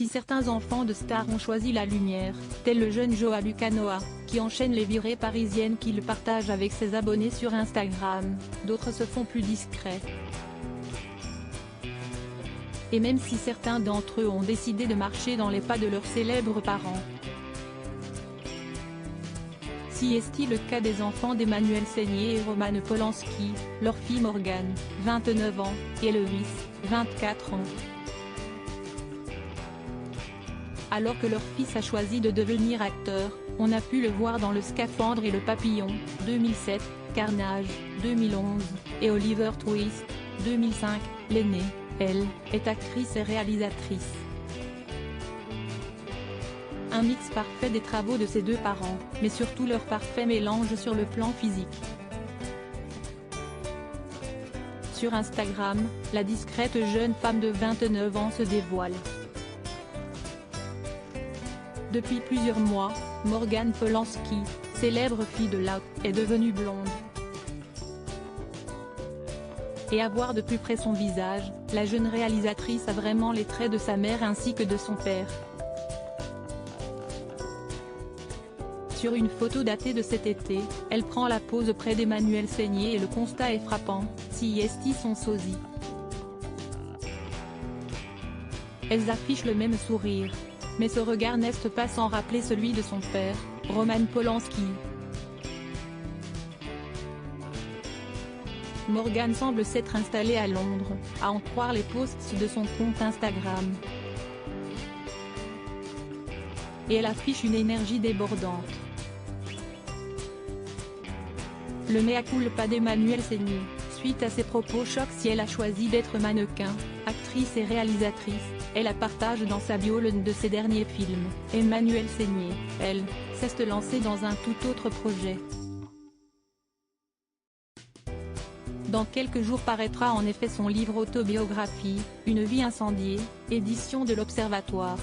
Si certains enfants de stars ont choisi la lumière, tel le jeune Joao Lucanoa, qui enchaîne les virées parisiennes qu'il partage avec ses abonnés sur Instagram, d'autres se font plus discrets. Et même si certains d'entre eux ont décidé de marcher dans les pas de leurs célèbres parents. Si est-il le cas des enfants d'Emmanuelle Seigner et Roman Polanski, leur fille Morgane, 29 ans, et Loïs, 24 ans. Alors que leur fils a choisi de devenir acteur, on a pu le voir dans Le Scaphandre et le Papillon, 2007, Carnage, 2011, et Oliver Twist, 2005, l'aînée, elle, est actrice et réalisatrice. Un mix parfait des travaux de ses deux parents, mais surtout leur parfait mélange sur le plan physique. Sur Instagram, la discrète jeune femme de 29 ans se dévoile. Depuis plusieurs mois, Morgane Polanski, célèbre fille de la est devenue blonde. Et à voir de plus près son visage, la jeune réalisatrice a vraiment les traits de sa mère ainsi que de son père. Sur une photo datée de cet été, elle prend la pose près d'Emmanuelle Seigner et le constat est frappant, si esti son sosie. Elles affichent le même sourire. Mais ce regard n'est pas sans rappeler celui de son père, Roman Polanski. Morgane semble s'être installée à Londres, à en croire les posts de son compte Instagram. Et elle affiche une énergie débordante. Le mea culpa d'Emmanuelle Seigner, suite à ses propos chocs si elle a choisi d'être mannequin, actrice et réalisatrice, elle la partage dans sa bio l'un de ses derniers films. Emmanuelle Seigner, elle, s'est lancée dans un tout autre projet. Dans quelques jours paraîtra en effet son livre autobiographie, Une vie incendiée, édition de l'Observatoire.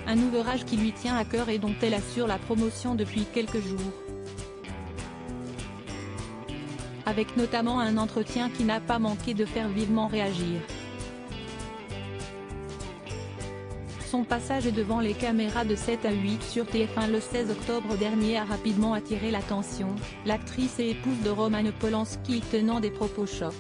Un ouvrage qui lui tient à cœur et dont elle assure la promotion depuis quelques jours. Avec notamment un entretien qui n'a pas manqué de faire vivement réagir. Son passage devant les caméras de 7 à 8 sur TF1 le 16 octobre dernier a rapidement attiré l'attention, l'actrice et épouse de Roman Polanski tenant des propos chocs.